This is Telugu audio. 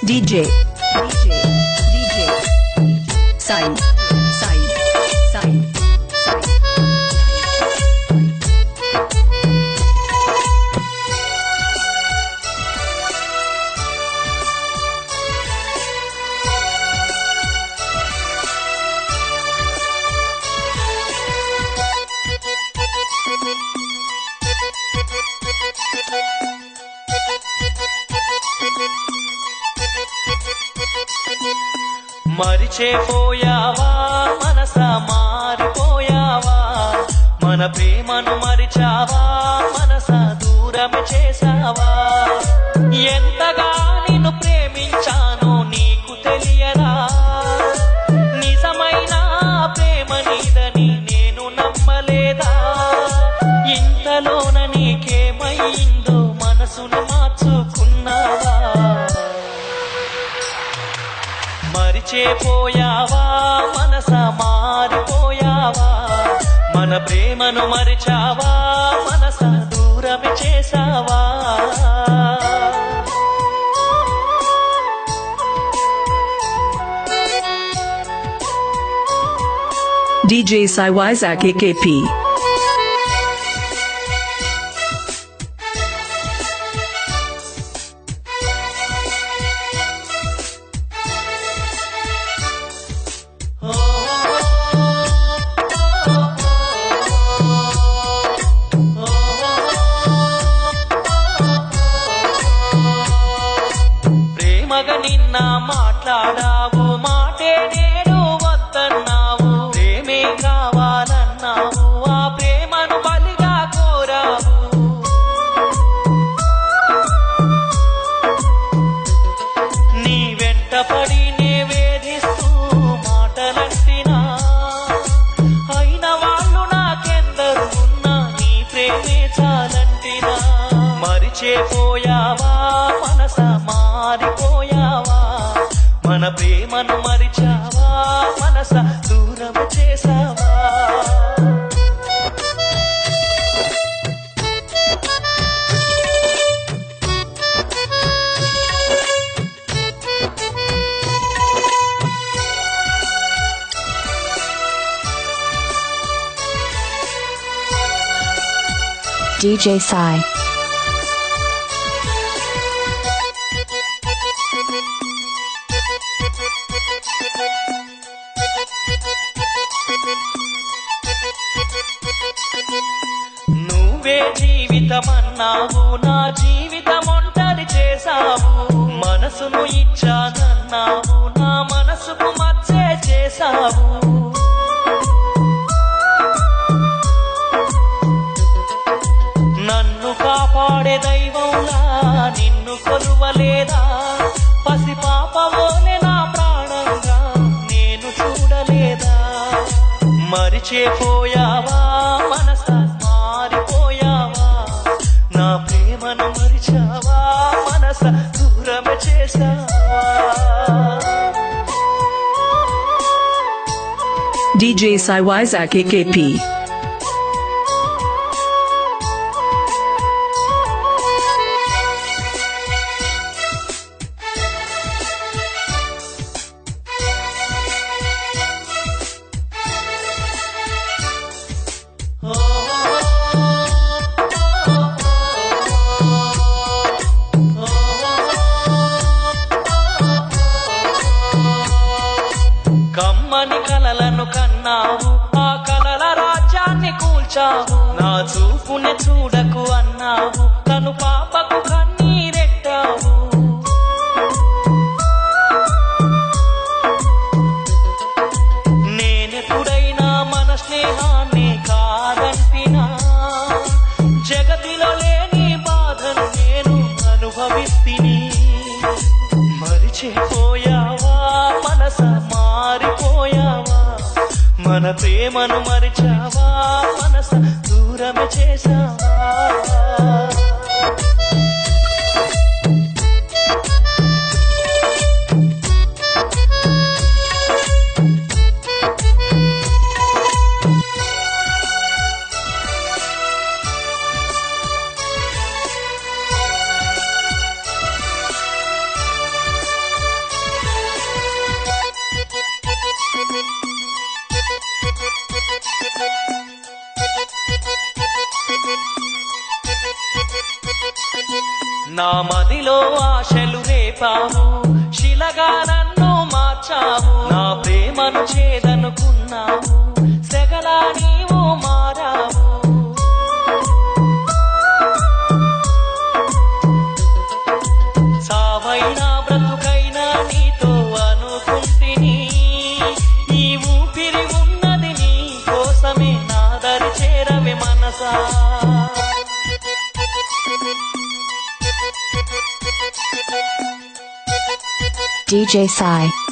DJ Sai మరిచేపోయావా మనసా మారిపోయావా మన ప్రేమను మరిచావా మనసా దూరమే చేసావా ఎంతగా నిన్ను ప్రేమించానో నీకు తెలియదా నిజమైన ప్రేమ నీదని నేను నమ్మలేదా ఇంతలోన నీకేమైందో మనసును మార్చుకున్నావా మరిచేపోయావా మనసా మారిపోయావా మన ప్రేమను మరిచావా మనసా దూరమే చేసావా DJ Sai Isaac AKP ప్రేమగా నిన్న మాట్లాడావు మాటే నేడు వద్దన్నావు ప్రేమే కావాలన్నావు ఆ ప్రేమను బలిగా కోరావు నీ వెంట పడి నే వేధిస్తూ మాటలంటినా అయిన వాళ్ళు నాకెందరు ఉన్నా నీ ప్రేమే చాలంటినా మరిచేపోయావా మనసా మారిపోయావా మన ప్రేమను మరిచావా మనసా దూరం చేసావా DJ Sai. నువ్వే జీవితమన్నావు నా జీవితం ఒంటరి చేసావు మనసును ఇచ్చానన్నావు నా మనసుకు మచ్చే చేసావు నన్ను కాపాడే దైవంలా నిన్ను కొలువలేదా పసిపాపవోలే నా ప్రాణంగా నేను చూడలేదా మరిచేపోయావా మనసా మారిపోయావా నా ప్రేమను మరిచావా మనసా దూరమే చేసావా DJ Sai Isaac AKP కమ్మని కలలను కన్నావు ఆ కలల రాజ్యాన్ని కూల్చావు నా చూపునే చూడకు అన్నావు తను పాపకు కన్నీరెట్టావు నేనెప్పుడైనా మన స్నేహాన్ని కాదంటినా జగతిలో లేని బాధను నేను అనుభవిస్తిని మరిచిపోయావా మనసా మారిపోయావా మన ప్రేమను మరిచావా మనసా దూరమే చేసావా రేపావు శిలగా నన్ను మార్చావు నా ప్రేమను చేదనుకున్నావు సెగలా నీవు మారావు సావైనా బ్రతుకైనా నీతో అనుకుంటిని ఈ ఊపిరి ఉన్నది నీ కోసమే నా దరి చేరవే మనసా DJ Sai.